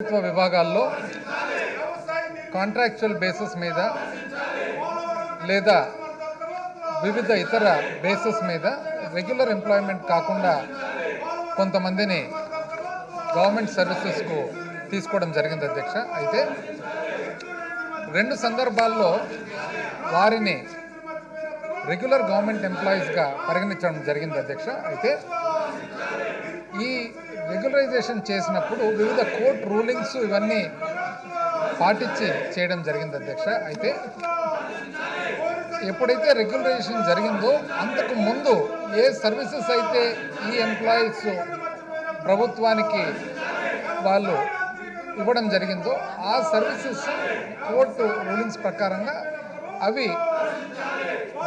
ప్రభుత్వ విభాగాల్లో contractual basis మీద లేదా వివిధ ఇతర బేసిస్ మీద రెగ్యులర్ ఎంప్లాయ్మెంట్ కాకుండా కొంతమందిని గవర్నమెంట్ సర్వీసెస్కు తీసుకోవడం జరిగింది అధ్యక్ష. అయితే రెండు సందర్భాల్లో వారిని రెగ్యులర్ గవర్నమెంట్ ఎంప్లాయీస్గా పరిగణించడం జరిగింది అధ్యక్ష. అయితే ఈ రెగ్యులరైజేషన్ చేసినప్పుడు వివిధ కోర్టు రూలింగ్స్ ఇవన్నీ పాటించి చేయడం జరిగింది అధ్యక్ష. అయితే ఎప్పుడైతే రెగ్యులరైజేషన్ జరిగిందో అంతకు ముందు ఏ సర్వీసెస్ అయితే ఈ ఎంప్లాయీస్ ప్రభుత్వానికి వాళ్ళు ఇవ్వడం జరిగిందో ఆ సర్వీసెస్ కోర్టు రూలింగ్స్ ప్రకారంగా అవి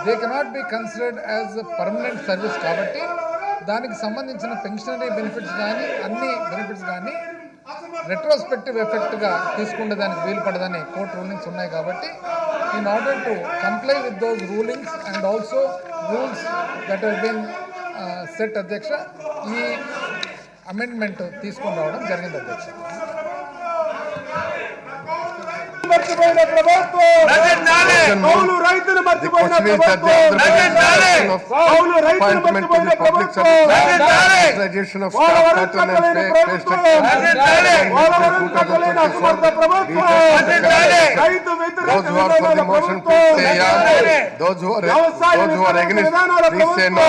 they cannot be considered as permanent service కాబట్టి దానికి సంబంధించిన పెన్షనరీ బెనిఫిట్స్ కానీ అన్ని బెనిఫిట్స్ కానీ రెట్రోస్పెక్టివ్ ఎఫెక్ట్గా తీసుకునే దానికి వీలు పడదని కోర్టు రూలింగ్స్ ఉన్నాయి కాబట్టి in order to comply with those rulings and also rules that have been set అధ్యక్ష ఈ అమెండ్మెంట్ తీసుకొని రావడం జరిగింది అధ్యక్ష. మర్చిపోయిన ప్రభుత్వం కౌలు రైతులు మర్చిపోయిన ప్రభుత్వం కౌలు రైతులు మర్చిపోయిన ప్రభుత్వం అసమర్థ ప్రభుత్వం రైతు వ్యతిరేక విధానాల ప్రభుత్వం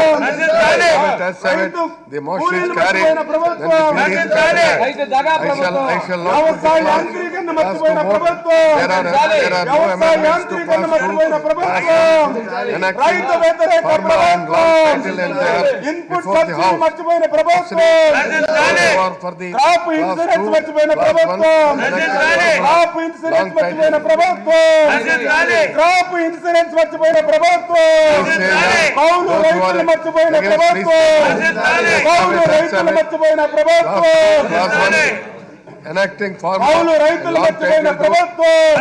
వ్యవసాయ యాంత్రీకరణ మర్చిపోయిన ప్రభుత్వం రైతు వ్యతిరేక ఇన్పుట్ సబ్సిడీ మర్చిపోయిన ప్రభుత్వం క్రాప్ ఇన్సూరెన్స్ మర్చిపోయిన ప్రభుత్వం క్రాప్ ఇన్సూరెన్స్ మర్చిపోయిన ప్రభుత్వం క్రాప్ ఇన్సూరెన్స్ మర్చిపోయిన ప్రభుత్వం కౌలు రైతులు మర్చిపోయిన ప్రభుత్వం కౌలు రైతులు మర్చిపోయిన ప్రభుత్వం enacting కౌలు రైతులు మర్చిపోయిన ప్రభుత్వం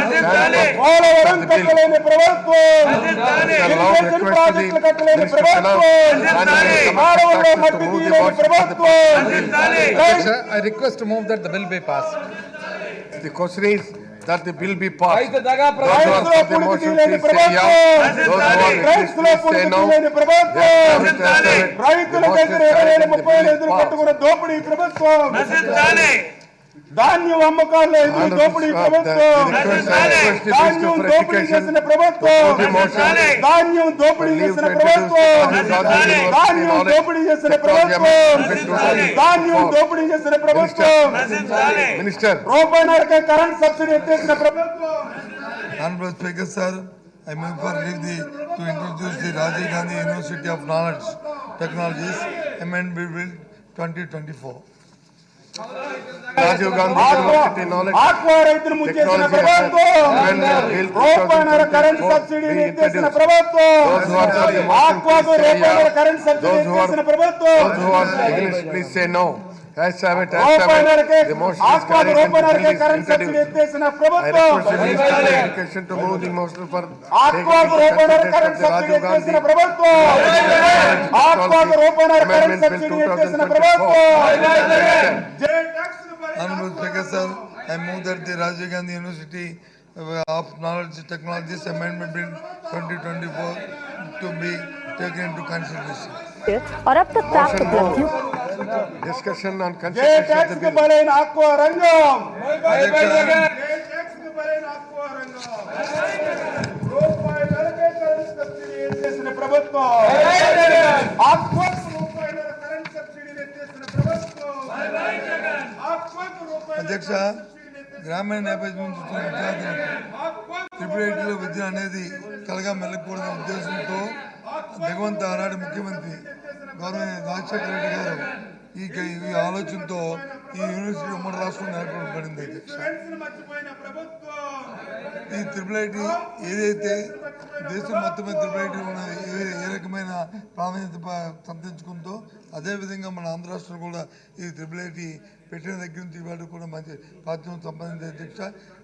పోలవరం కట్టలేని ప్రభుత్వం ఇరిగేషన్ ప్రాజెక్టులు కట్టలేని ప్రభుత్వం కాలువల్లో మట్టి తీయలేని ప్రభుత్వం. I request to move that the bill be passed. The question is that the bill be passed. రైతులో పుణికి తీయలేని ప్రభుత్వం రైతులో పుణికి తీయలేని ప్రభుత్వం రైతుల దగ్గర 20,000-30,000 ఎదురు కట్టుకున్న దోపిడీ ప్రభుత్వం ధాన్యం అమ్మకాల్లో ఎదురు దోపిడీ ప్రభుత్వం ధాన్యం దోపిడీ చేసిన ప్రభుత్వం ధాన్యం దోపిడీ చేసిన ప్రభుత్వం ధాన్యం దోపిడీ చేసిన ప్రభుత్వం ధాన్యం దోపిడీ చేసిన ప్రభుత్వం రూపాయన్నరకే కరెంట్ సబ్సిడీ ఎత్తేసిన ప్రభుత్వం. Honorable Speaker, sir, I move for leave to introduce the Rajiv Gandhi University of Knowledge Technologies Amendment Bill 2024. Rajiv Gandhi University Knowledge aqua రైతులు ముంచేసిన ప్రభుత్వం రూపాయన్నర కరెంట్ సబ్సిడీని ఎత్తేసిన ప్రభుత్వం ఆక్వాకు రూపాయన్నర కరెంట్ సబ్సిడీ ఎత్తేసిన ప్రభుత్వం please say no. As have it, the motion is carried and introduced. I request the Minister of Education to move the motion for ఆక్వాకు రూపాయన్నర కరెంట్ సబ్సిడీ ఎత్తేసిన ప్రభుత్వం ఆక్వాకు రూపాయన్నర కరెంట్ సబ్సిడీ ఎత్తేసిన ప్రభుత్వం. Honorable Speaker, sir, I move that the Rajiv Gandhi University of Knowledge Technologies Amendment Bill 2024 to be taken into consideration. और अब तक प्राप्त उपलब्धियों Discussion on J consideration of tax the కి bill. బలైన ఆక్వా రంగం రూపాయన్నరకే కరెంట్ సబ్సిడీ ఎత్తేసిన ప్రభుత్వం ఆక్వాకు రూపాయన్నర కరెంట్ సబ్సిడీ ఎత్తేసిన ప్రభుత్వం ఆక్వాకు రూపాయన్నర అధ్యక్ష, గ్రామీణ నేపథ్యం నుంచి వచ్చిన విద్యార్థులకు ట్రిపుల్ విద్య అనేది కలగా మెల్లకూడదనే ఉద్దేశంతో దిగవంత ఆనాడు ముఖ్యమంత్రి గౌరవ రాజశేఖర రెడ్డి గారు ఈ ఆలోచనతో ఈ యూనివర్సిటీ ఉమ్మడి రాష్ట్రంలో ఏర్పడబడింది అధ్యక్ష. ఈ ట్రిపుల్ ఐటీ ఏదైతే దేశం మొత్తం మీద ట్రిపుల్ ఐటీ ఉన్నది ఏ రకమైన ప్రాధాన్యత సంతరించుకుందో అదేవిధంగా మన ఆంధ్ర రాష్ట్రం కూడా ఈ ట్రిపుల్ ఐటీ పెట్టిన దగ్గర నుంచి ఇవాళ కూడా మంచి ప్రాచుర్యం సంపాదించే అధ్యక్ష.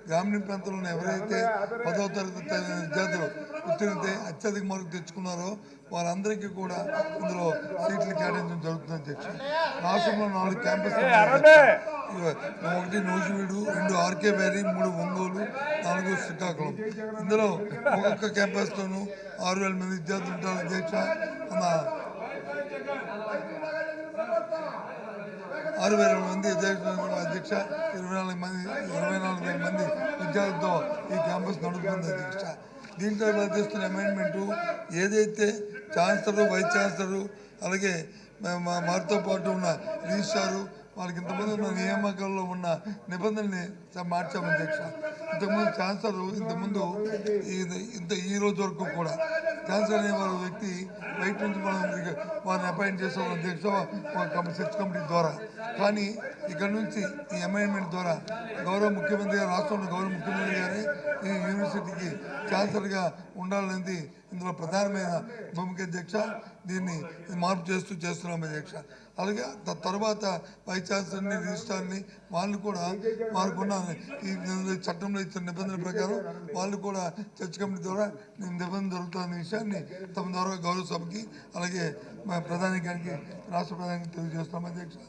గ్రామీణ ప్రాంతంలో ఎవరైతే 10వ తరగతి విద్యార్థులు ఉత్తీర్ణత అత్యధిక మార్కులు తెచ్చుకున్నారో వారందరికీ కూడా ఇందులో సీట్లు కేటాయించడం జరుగుతుంది అధ్యక్ష. రాష్ట్రంలో 4 క్యాంపస్లు ఒకటి నూజివీడు, 2 ఆర్కే వ్యాలీ, 3 ఒంగోలు, 4 శ్రీకాకుళం. ఇందులో ఒక్కొక్క క్యాంపస్లోనూ 6,000 మంది విద్యార్థులు ఉంటారు అధ్యక్ష. 6,000 మంది అధ్యక్ష. 24,000 మంది విద్యార్థులతో ఈ క్యాంపస్ నడుపుతుంది అధ్యక్ష. దీంట్లో చేస్తున్న అమెండ్మెంటు ఏదైతే ఛాన్సలర్, వైస్ ఛాన్సలర్, అలాగే వారితో పాటు ఉన్న రిజిస్ట్రారు వాళ్ళకి ఇంతమంది ఉన్న నియామకాల్లో ఉన్న నిబంధనల్ని మార్చాము అధ్యక్ష. ఇంతకుముందు ఛాన్సలర్ ఈ రోజు వరకు కూడా ఛాన్సలర్ అనే వారి వ్యక్తి బయట నుంచి మనం వారిని అపాయింట్ చేసాం అధ్యక్ష సెర్చ్ కమిటీ ద్వారా. కానీ ఇక్కడ నుంచి ఈ అమెండ్మెంట్ ద్వారా గౌరవ ముఖ్యమంత్రి గారు, రాష్ట్రంలో గౌరవ ముఖ్యమంత్రి గారే ఈ యూనివర్సిటీకి ఛాన్సలర్గా ఉండాలనేది ఇందులో ప్రధానమైన భూమిక అధ్యక్ష. దీన్ని మార్పు చేస్తున్నాం అధ్యక్ష. అలాగే తర్వాత వైస్ ఛాన్సలర్ని, రిజిస్ట్రార్ని వాళ్ళు కూడా వారికున్న ఈ చట్టంలో ఇచ్చిన నిబంధనల ప్రకారం వాళ్ళు కూడా చర్చ్ కమిటీ ద్వారా నిబంధన జరుగుతున్న విషయాన్ని తమ ద్వారా గౌరవ సభకి అలాగే ప్రధాని గారికి, రాష్ట్ర ప్రధానికి తెలియజేస్తాం అధ్యక్ష.